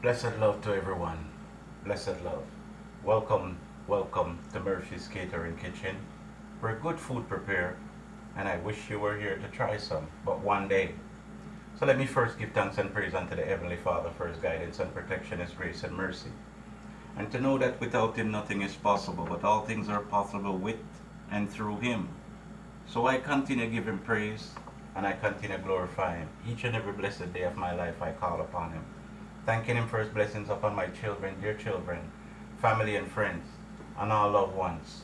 Blessed love to everyone. Blessed love. Welcome, welcome to Murphy's Catering Kitchen, where good food prepared, and I wish you were here to try some, but one day. So let me first give thanks and praise unto the Heavenly Father for His guidance and protection, His grace and mercy. And to know that without Him nothing is possible, but all things are possible with and through Him. So I continue to give Him praise, and I continue to glorify Him. Each and every blessed day of my life I call upon Him, thanking Him for His blessings upon my children, dear children, family and friends, and all loved ones.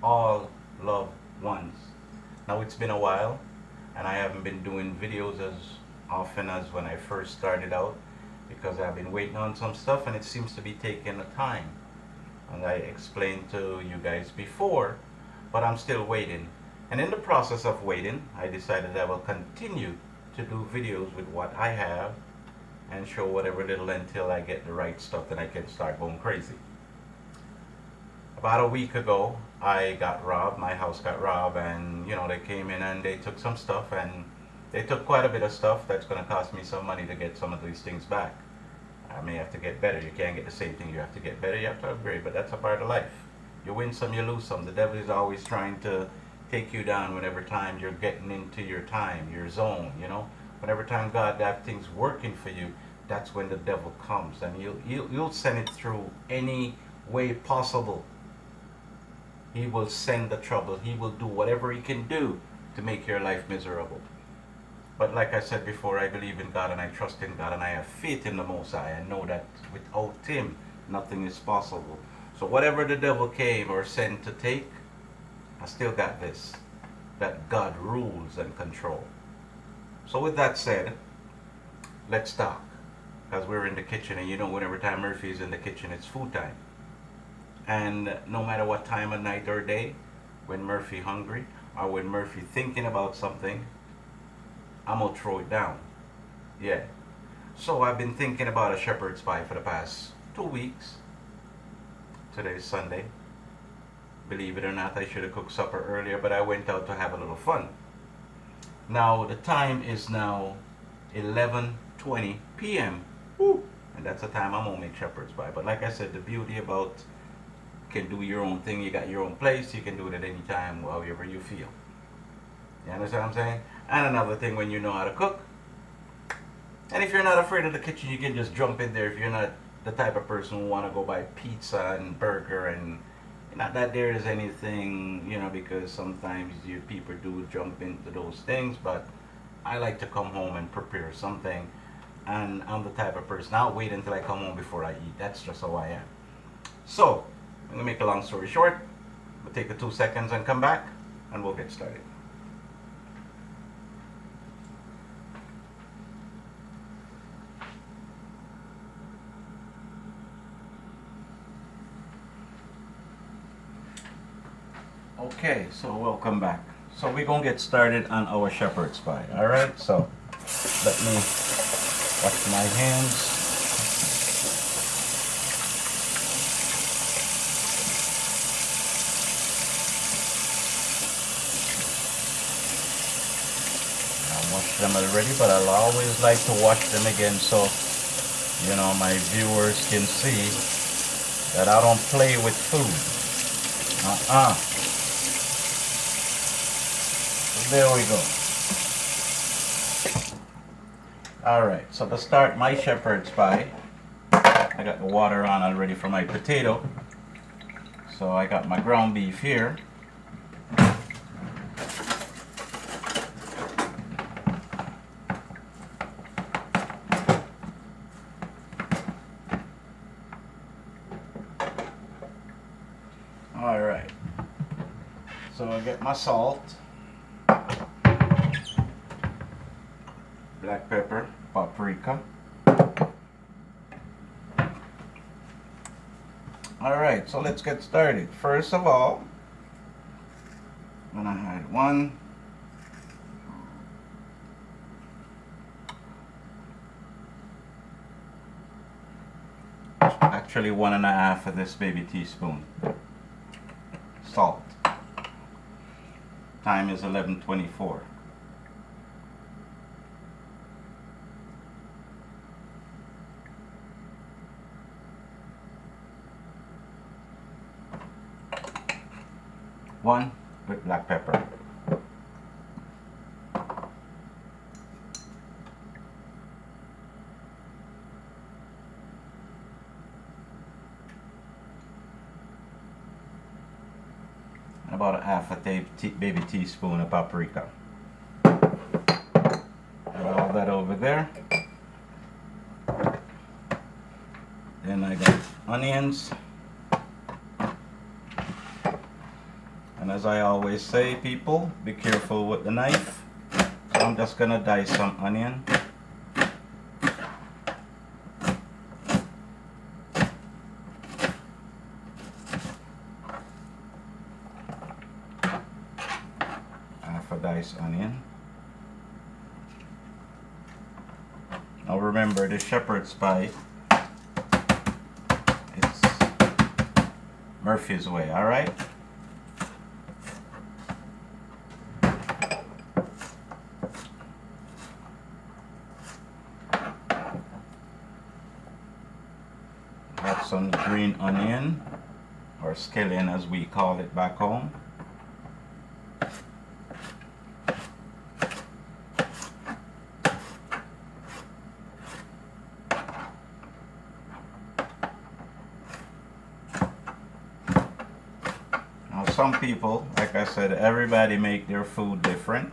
All loved ones. Now it's been a while, and I haven't been doing videos as often as when I first started out, because I've been waiting on some stuff and it seems to be taking time. And I explained to you guys before, but I'm still waiting. And in the process of waiting, I decided I will continue to do videos with what I have and show whatever little until I get the right stuff, then I can start going crazy. About a week ago, I got robbed. My house got robbed, and they came in and they took some stuff, and they took quite a bit of stuff. That's going to cost me some money to get some of these things back. I may have to get better. You can't get the same thing. You have to get better. You have to upgrade, but that's a part of life. You win some, you lose some. The devil is always trying to take you down whenever time you're getting into your time, your zone, Whenever time God have things working for you, that's when the devil comes, and you'll send it through any way possible. He will send the trouble. He will do whatever he can do to make your life miserable. But like I said before, I believe in God and I trust in God and I have faith in the Most High. I know that without Him, nothing is possible. So whatever the devil came or sent to take, I still got this, that God rules and control. So with that said, let's talk. Because we're in the kitchen, and whenever time Murphy is in the kitchen, it's food time. And no matter what time of night or day, when Murphy hungry, or when Murphy thinking about something, I'm going to throw it down. Yeah. So I've been thinking about a shepherd's pie for the past 2 weeks. Today's Sunday. Believe it or not, I should have cooked supper earlier, but I went out to have a little fun. Now, the time is now 11:20 p.m. Woo. And that's the time I'm going to make shepherd's pie. But like I said, the beauty about you can do your own thing. You got your own place. You can do it at any time, however you feel. You understand what I'm saying? And another thing, when you know how to cook, and if you're not afraid of the kitchen, you can just jump in there. If you're not the type of person who want to go buy pizza and burger, and not that there is anything, because sometimes you people do jump into those things, but I like to come home and prepare something, and I'm the type of person, I'll wait until I come home before I eat. That's just how I am. So, I'm going to make a long story short. We'll take the 2 seconds and come back, and we'll get started. Okay, so welcome back. So we're going to get started on our shepherd's pie. Alright, so let me wash my hands. I washed them already, but I'll always like to wash them again so, my viewers can see that I don't play with food. There we go. Alright, so to start my shepherd's pie, I got the water on already for my potato. So I got my ground beef here. Alright, so I get my salt, black pepper, paprika. Alright, so let's get started. First of all, I'm gonna add one actually 1.5 of this baby teaspoon salt. Time is 11:24. one with black pepper. About a half a baby teaspoon of paprika. Put all that over there. Then I got onions. And as I always say, people, be careful with the knife. So I'm just gonna dice some onion. Half a diced onion. Now remember, the shepherd's pie, it's Murphy's way, alright? Add some green onion, or scallion as we call it back home. Now some people, like I said, everybody make their food different.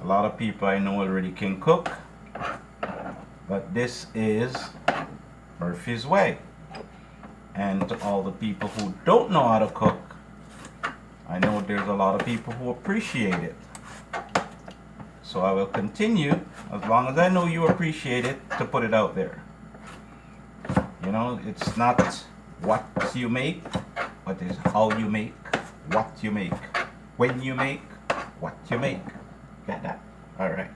A lot of people I know already can cook, but this is Murphy's way. And to all the people who don't know how to cook, I know there's a lot of people who appreciate it. So I will continue, as long as I know you appreciate it, to put it out there. You know, it's not what you make, but it's how you make, what you make, when you make, what you make. Got that? Alright.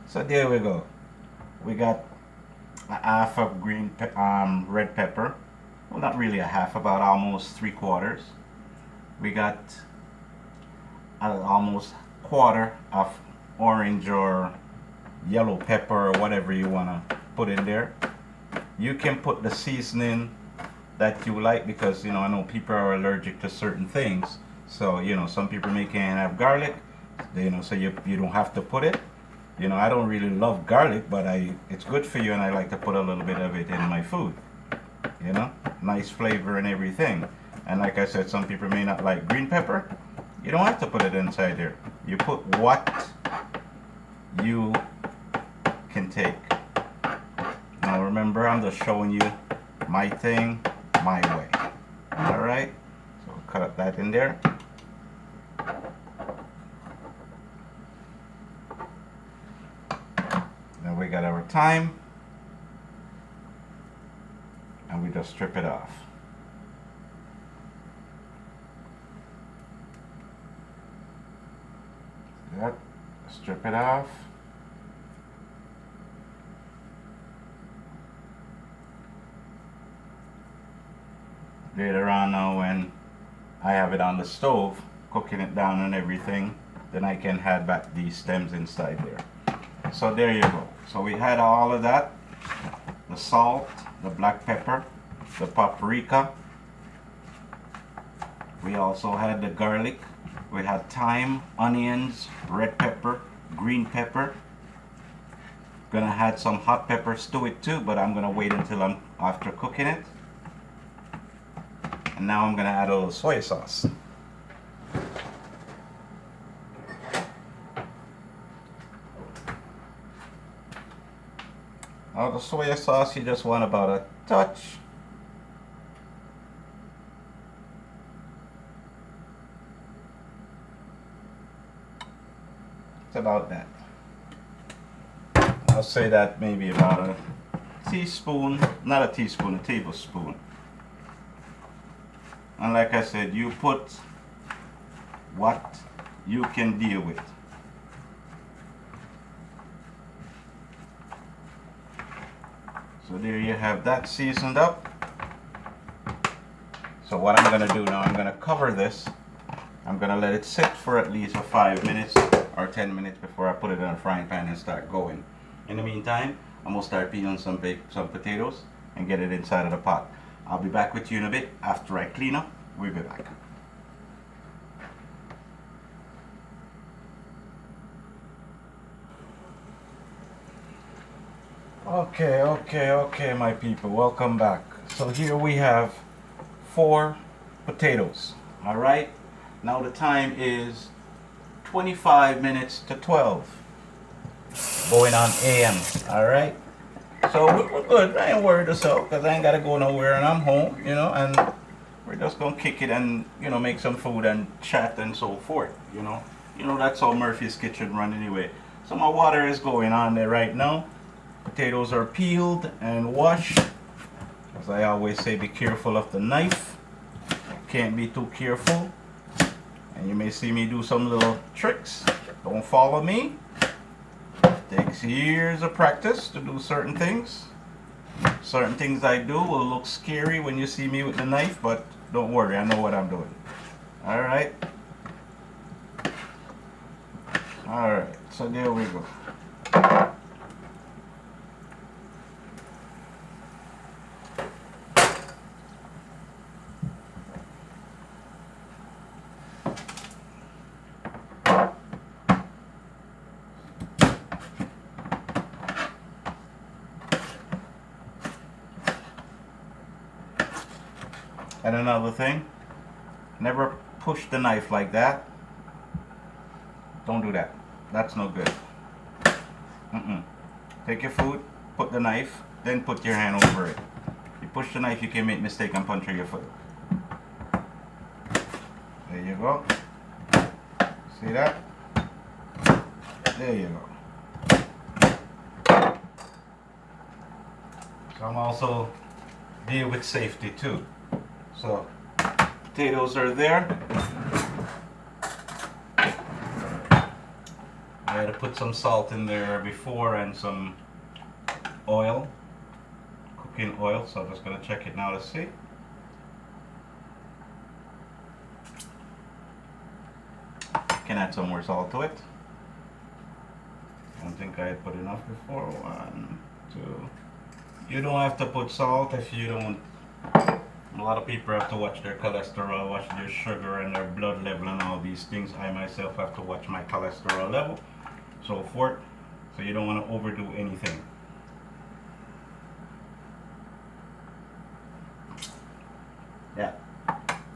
So there we go. We got a half of red pepper. Well, not really a half, about almost 3/4. We got almost quarter of orange or yellow pepper or whatever you want to put in there. You can put the seasoning that you like, because, you know, I know people are allergic to certain things. So, you know, some people can't have garlic, you know, so you don't have to put it. You know, I don't really love garlic, but it's good for you, and I like to put a little bit of it in my food. You know, nice flavor and everything. And like I said, some people may not like green pepper. You don't have to put it inside there. You put what you can take. Now remember, I'm just showing you my thing, my way. Alright? So cut up that in there. Then we got our thyme, and we just strip it off. Yep, strip it off. Later on now, when I have it on the stove, cooking it down and everything, then I can add back these stems inside there. So there you go. So we had all of that, the salt, the black pepper, the paprika. We also had the garlic. We had thyme, onions, red pepper, green pepper. Gonna add some hot peppers to it too, but I'm gonna wait until I'm after cooking it. And now I'm gonna add a little soy sauce. Now the soy sauce, you just want about a touch. It's about that. I'll say that maybe about a teaspoon, not a teaspoon, a tablespoon. And like I said, you put what you can deal with. So there you have that seasoned up. So what I'm going to do now, I'm going to cover this. I'm going to let it sit for at least 5 minutes or 10 minutes before I put it in a frying pan and start going. In the meantime, I'm going to start peeling some potatoes and get it inside of the pot. I'll be back with you in a bit after I clean up. We'll be back. Okay, my people, welcome back. So here we have 4 potatoes. All right, now the time is 25 minutes to 12, going on AM. All right, so we're good. I ain't worried yourself because I ain't gotta go nowhere and I'm home, you know, and we're just gonna kick it and, you know, make some food and chat and so forth, you know. That's how Murphy's Kitchen run anyway. So my water is going on there right now. Potatoes are peeled and washed. As I always say, be careful of the knife. Can't be too careful. And you may see me do some little tricks. Don't follow me. Takes years of practice to do certain things. Certain things I do will look scary when you see me with the knife, but don't worry, I know what I'm doing. Alright. Alright, so there we go. And another thing, never push the knife like that. Don't do that. That's no good. Take your food, put the knife, then put your hand over it. You push the knife, you can make mistake and puncture your foot. There you go. See that? There you go. So I'm also deal with safety too. So, potatoes are there. I had to put some salt in there before and some oil, cooking oil, so I'm just going to check it now to see. Can add some more salt to it. I don't think I had put enough before. 1, 2. You don't have to put salt if you don't. A lot of people have to watch their cholesterol, watch their sugar and their blood level and all these things. I myself have to watch my cholesterol level, so forth. So you don't want to overdo anything. Yeah.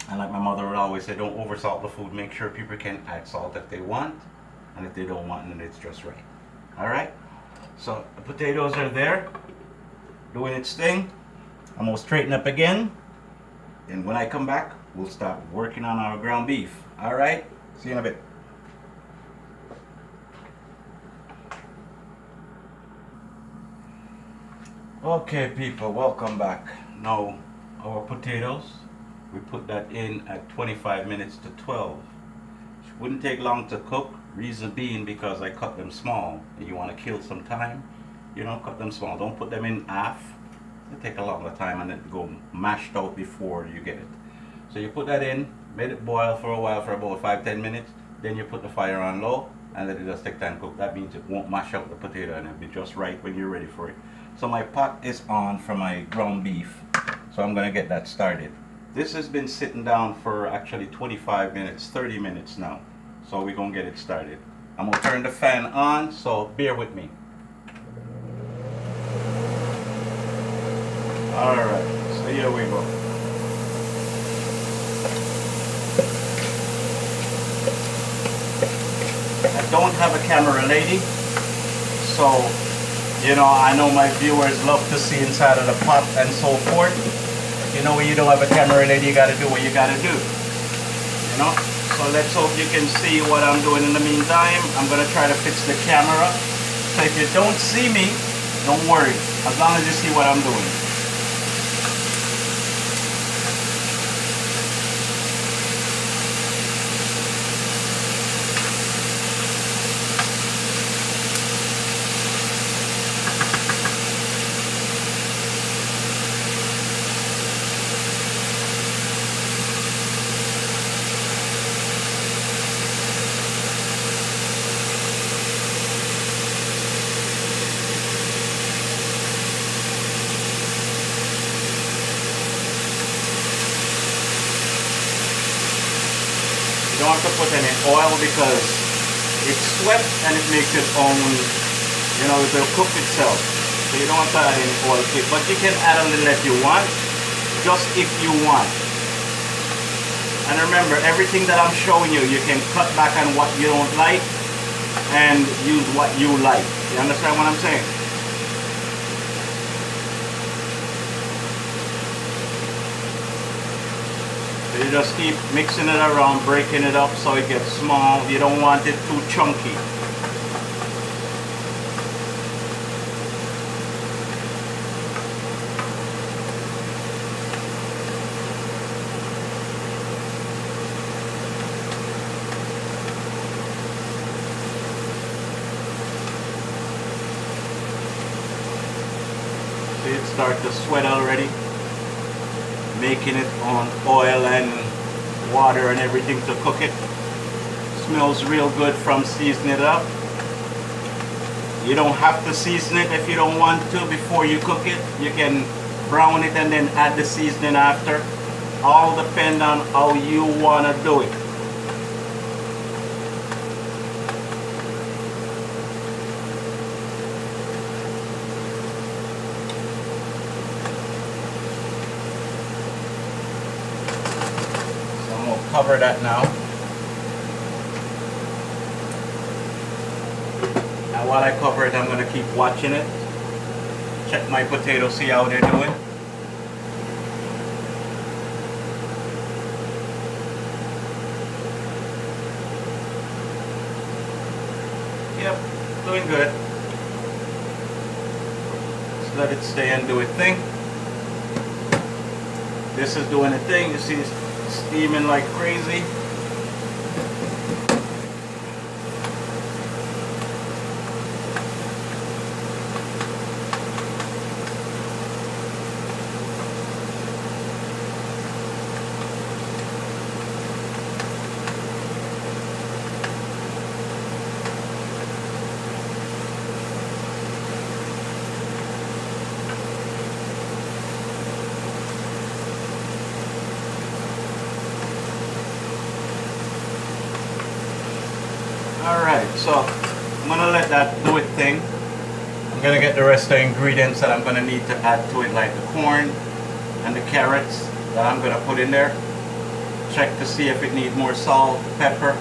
And like my mother would always say, don't oversalt the food. Make sure people can add salt if they want, and if they don't want, then it's just right. Alright? So the potatoes are there, doing its thing. I'm going to straighten up again. And when I come back, we'll start working on our ground beef. Alright? See you in a bit. Okay, people, welcome back. Now, our potatoes, we put that in at 25 minutes to 12. It wouldn't take long to cook, reason being because I cut them small. And you want to kill some time, you know, cut them small. Don't put them in half. It take a longer time and it go mashed out before you get it. So you put that in, let it boil for a while, for about 5-10 minutes. Then you put the fire on low and let it just take time to cook. That means it won't mash out the potato and it'll be just right when you're ready for it. So my pot is on for my ground beef. So I'm gonna get that started. This has been sitting down for actually 25 minutes, 30 minutes now. So we're gonna get it started. I'm gonna turn the fan on, so bear with me. Alright, so here we go. I don't have a camera lady, so, you know, I know my viewers love to see inside of the pot and so forth. You know, when you don't have a camera lady, you gotta do what you gotta do. You know? So let's hope you can see what I'm doing in the meantime. I'm gonna try to fix the camera. So if you don't see me, don't worry, as long as you see what I'm doing. want to put any oil because it's sweat and it makes its own, you know, it will cook itself. So you don't want to add any oil to it. But you can add a little if you want, just if you want. And remember, everything that I'm showing you, you can cut back on what you don't like and use what you like. You understand what I'm saying? So you just keep mixing it around, breaking it up so it gets small. You don't want it too chunky. See it start to sweat already, making it on oil and water and everything to cook it. Smells real good from seasoning it up. You don't have to season it if you don't want to before you cook it. You can brown it and then add the seasoning after. All depend on how you want to do it. Cover that now. Now while I cover it, I'm going to keep watching it. Check my potatoes, see how they're doing. Yep, doing good. Just let it stay and do its thing. This is doing a thing. You see it's steaming like crazy. Alright, so I'm going to let that do its thing. I'm going to get the rest of the ingredients that I'm going to need to add to it, like the corn and the carrots that I'm going to put in there. Check to see if it needs more salt, pepper,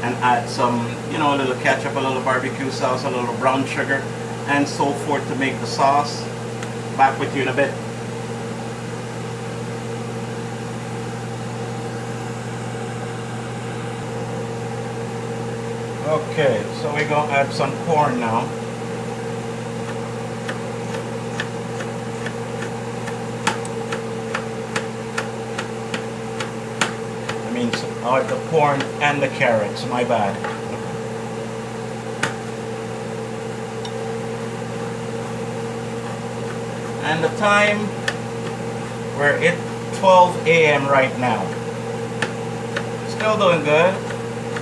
and add some, you know, a little ketchup, a little barbecue sauce, a little brown sugar, and so forth to make the sauce. Back with you in a bit. Okay, so we're going to add some corn now. I mean, the corn and the carrots, my bad. And the time, we're at 12 a.m. right now. Still doing good.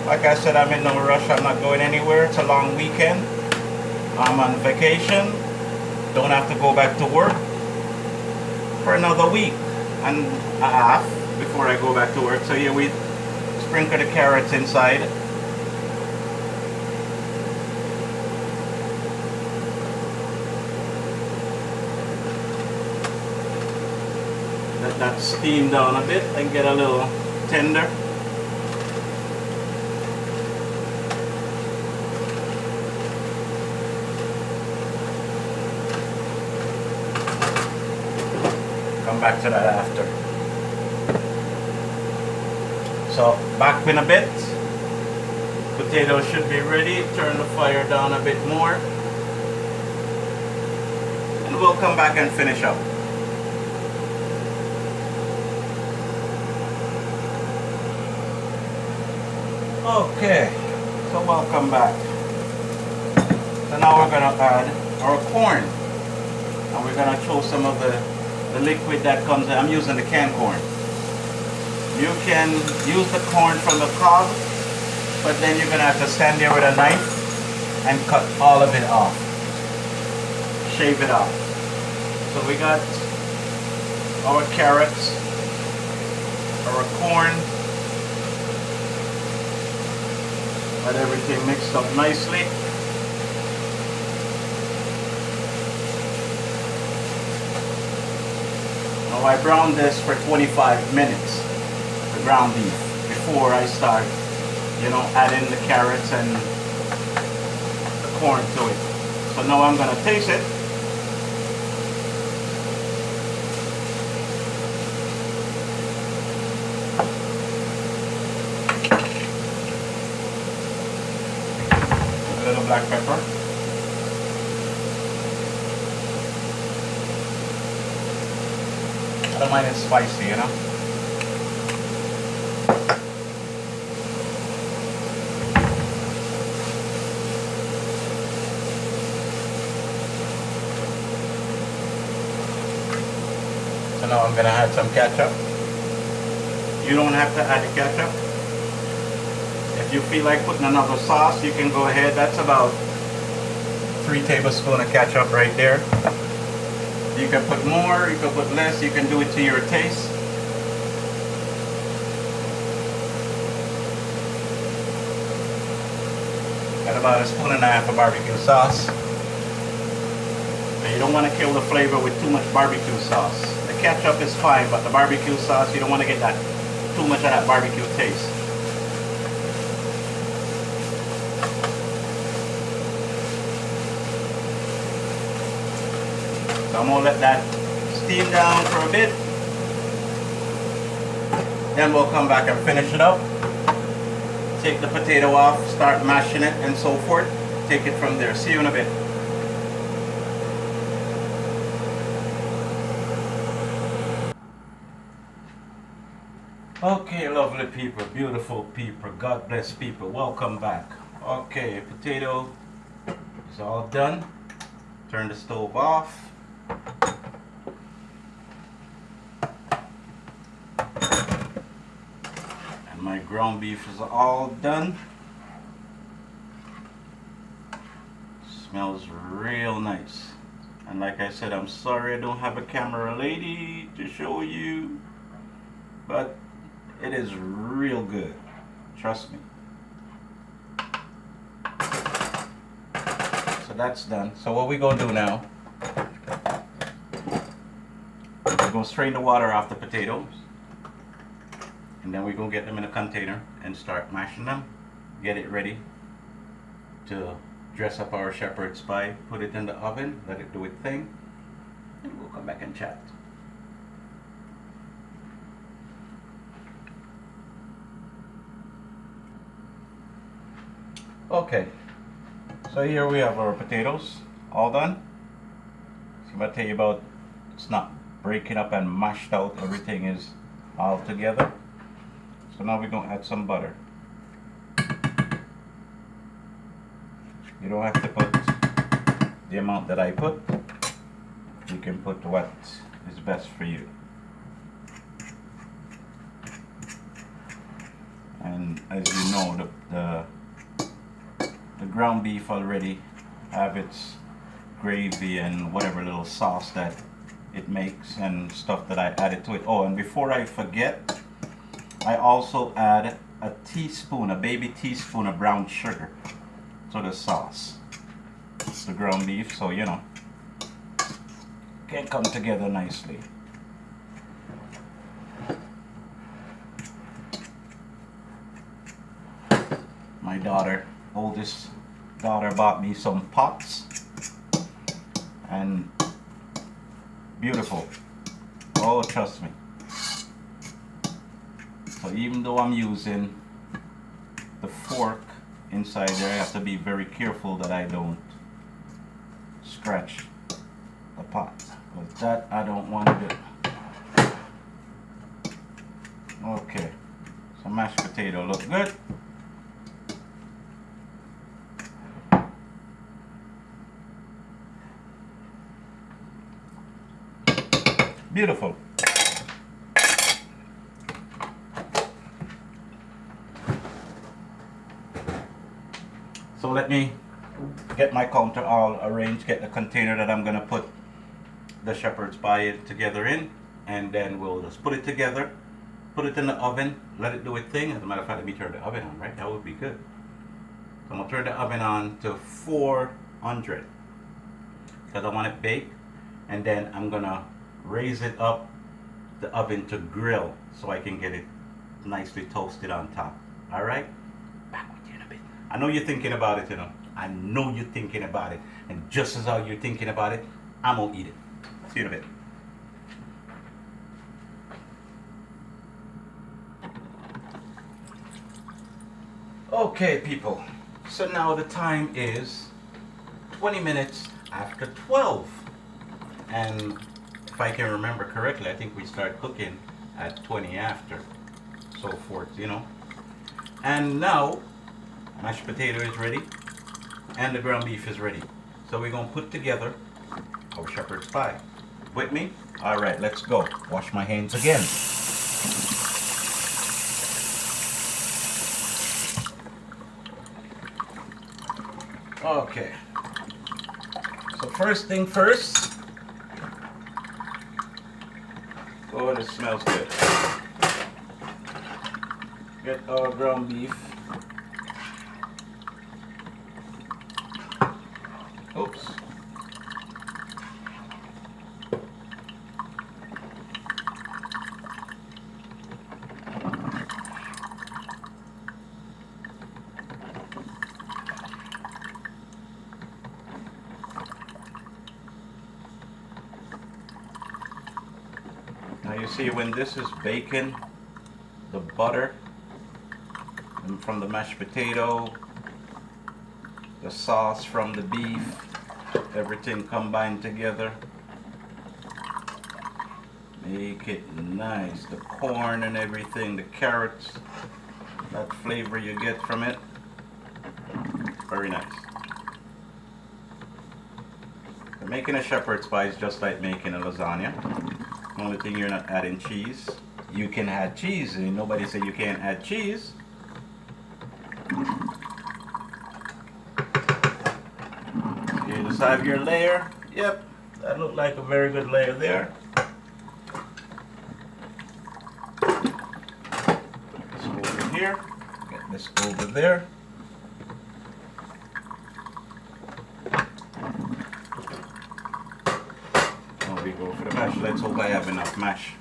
Like I said, I'm in no rush. I'm not going anywhere. It's a long weekend. I'm on vacation. Don't have to go back to work for another week and a half before I go back to work. So here we sprinkle the carrots inside. Let that steam down a bit and get a little tender. Come back to that after. So back in a bit. Potatoes should be ready. Turn the fire down a bit more. And we'll come back and finish up. Okay, so welcome back. So now we're gonna add our corn. And we're gonna throw some of the liquid that comes in. I'm using the canned corn. You can use the corn from the cob, but then you're gonna have to stand there with a knife and cut all of it off. Shave it off. So we got our carrots, our corn, Got everything mixed up nicely. Now I browned this for 25 minutes, the ground beef, before I start, you know, adding the carrots and the corn to it. So now I'm gonna taste it. A little black pepper. I don't mind it spicy, you know. So now I'm gonna add some ketchup. You don't have to add the ketchup. If you feel like putting another sauce, you can go ahead. That's about 3 tablespoons of ketchup right there. You can put more, you can put less, you can do it to your taste. And about 1.5 spoons of barbecue sauce. And you don't want to kill the flavor with too much barbecue sauce. The ketchup is fine, but the barbecue sauce, you don't want to get that too much of that barbecue taste. So I'm going to let that steam down for a bit. Then we'll come back and finish it up. Take the potato off, start mashing it and so forth. Take it from there. See you in a bit. Okay, lovely people, beautiful people, God bless people, welcome back. Okay, potato is all done. Turn the stove off. And my ground beef is all done. Smells real nice. And like I said, I'm sorry I don't have a camera lady to show you, but it is real good, trust me. So that's done. So what we gonna do now, we're gonna strain the water off the potatoes, and then we're gonna get them in a container and start mashing them, get it ready to dress up our shepherd's pie, put it in the oven, let it do its thing, and we'll come back and chat. Okay, so here we have our potatoes all done. So I'm going to tell you about, it's not breaking up and mashed out, everything is all together. So now we're going to add some butter. You don't have to put the amount that I put. You can put what is best for you. And as you know, the ground beef already have its gravy and whatever little sauce that it makes and stuff that I added to it. Oh, and before I forget, I also add a teaspoon, a baby teaspoon of brown sugar to the sauce. The ground beef, so you know, can come together nicely. My daughter, oldest daughter, bought me some pots, and beautiful. Oh, trust me. So even though I'm using the fork inside there, I have to be very careful that I don't scratch the pot, because that I don't want to do. Okay, so mashed potato look good. Beautiful. So let me get my counter all arranged, get the container that I'm going to put the shepherd's pie together in, and then we'll just put it together, put it in the oven, let it do its thing. As a matter of fact, let me turn the oven on, right? That would be good. So I'm gonna turn the oven on to 400 because I want it baked, and then I'm gonna raise it up the oven to grill so I can get it nicely toasted on top. All right, back with you in a bit. I know you're thinking about it, you know. I know you're thinking about it, and just as how you're thinking about it, I'm gonna eat it. See you in a bit. Okay, people. So now the time is 20 minutes after 12. And if I can remember correctly, I think we start cooking at 20 after. So forth, you know. And now, mashed potato is ready, and the ground beef is ready. So we're gonna put together our shepherd's pie. With me? All right, let's go. Wash my hands again. Okay. So first thing first. Oh, this smells good. Get our ground beef. Oops. Now you see when this is bacon, the butter and from the mashed potato, the sauce from the beef, everything combined together. Make it nice. The corn and everything, the carrots, that flavor you get from it. Very nice. So making a shepherd's pie is just like making a lasagna. The only thing you're not adding cheese. You can add cheese, and nobody say you can't add cheese. You just have your layer. Yep, that looked like a very good layer there. Put this over here. Get this over there. Now we go for the mash. Let's hope I have enough mash.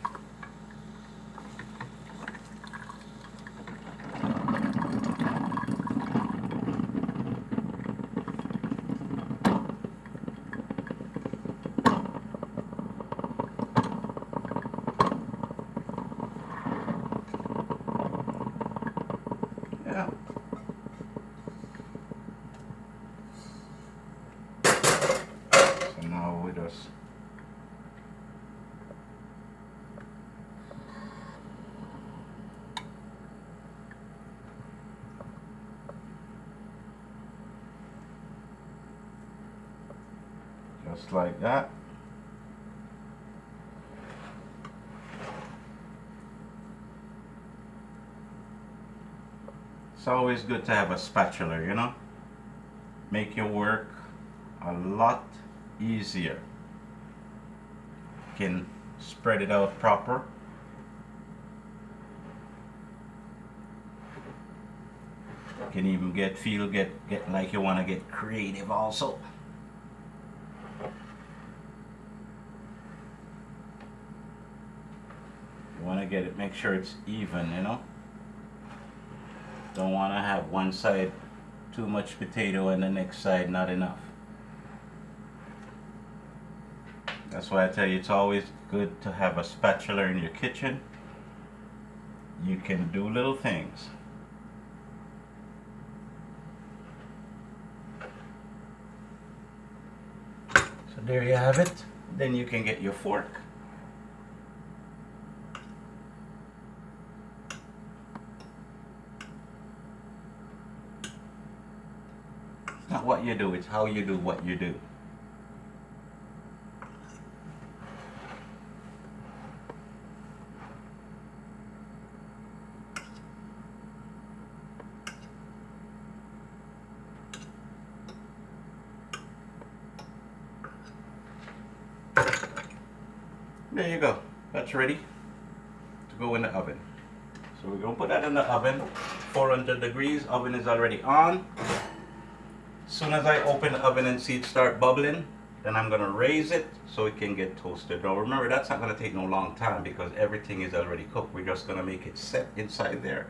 Yeah. So now we just like that. It's always good to have a spatula, you know? Make your work a lot easier. You can spread it out proper. You can even get like you want to get creative also. You want to get it, make sure it's even, you know? Don't want to have one side too much potato and the next side not enough. That's why I tell you it's always good to have a spatula in your kitchen. You can do little things. So there you have it. Then you can get your fork. It's not what you do, it's how you do what you do. There you go. That's ready to go in the oven. So we're going to put that in the oven. 400 degrees. Oven is already on. As soon as I open the oven and see it start bubbling, then I'm gonna raise it so it can get toasted. Now remember, that's not gonna take no long time because everything is already cooked. We're just gonna make it set inside there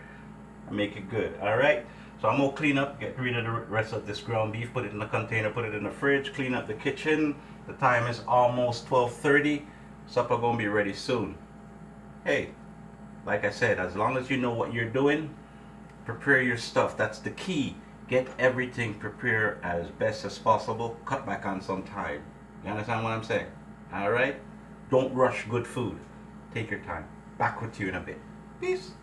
and make it good. All right. So I'm gonna clean up, get rid of the rest of this ground beef, put it in the container, put it in the fridge, clean up the kitchen. The time is almost 12:30. Supper gonna be ready soon. Hey, like I said, as long as you know what you're doing, prepare your stuff. That's the key. Get everything prepared as best as possible. Cut back on some time. You understand what I'm saying? All right? Don't rush good food. Take your time. Back with you in a bit. Peace.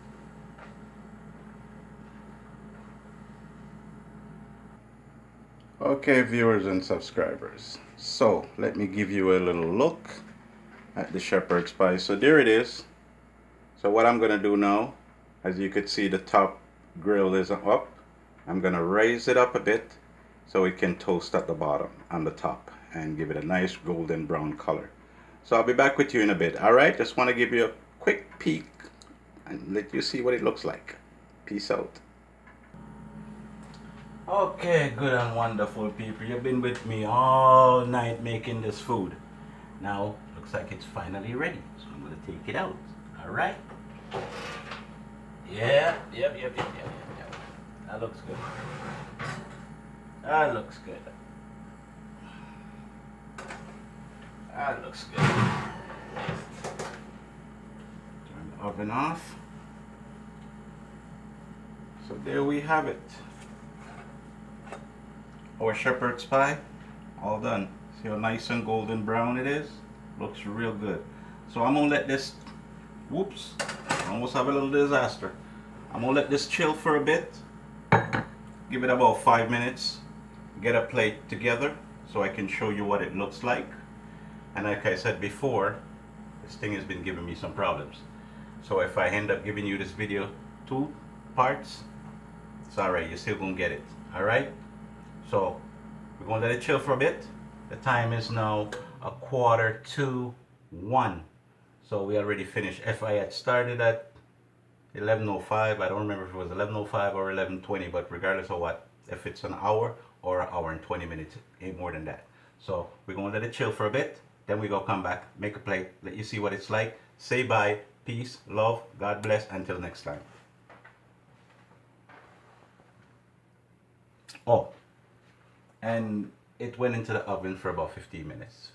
Okay, viewers and subscribers. So, let me give you a little look at the shepherd's pie. So there it is. So what I'm going to do now, as you can see, the top grill is up. I'm going to raise it up a bit so it can toast at the bottom and the top and give it a nice golden brown color. So I'll be back with you in a bit. Alright, just want to give you a quick peek and let you see what it looks like. Peace out. Okay, good and wonderful people. You've been with me all night making this food. Now, looks like it's finally ready. So I'm going to take it out. Alright? Yeah, yep. That looks good. That looks good. That looks good. Turn the oven off. So there we have it. Our shepherd's pie, all done. See how nice and golden brown it is? Looks real good. So I'm gonna let this, whoops, almost have a little disaster. I'm gonna let this chill for a bit. Give it about 5 minutes. Get a plate together so I can show you what it looks like. And like I said before, this thing has been giving me some problems. So if I end up giving you this video 2 parts, it's alright, you're still gonna get it. Alright? So we're gonna let it chill for a bit. The time is now 1:45. So we already finished. If I had started at 11:05, I don't remember if it was 11:05 or 11:20, but regardless of what, if it's an hour or an hour and 20 minutes, ain't more than that. So we're gonna let it chill for a bit, then we gonna come back, make a plate, let you see what it's like, say bye, peace, love, God bless, until next time. Oh, and it went into the oven for about 15 minutes.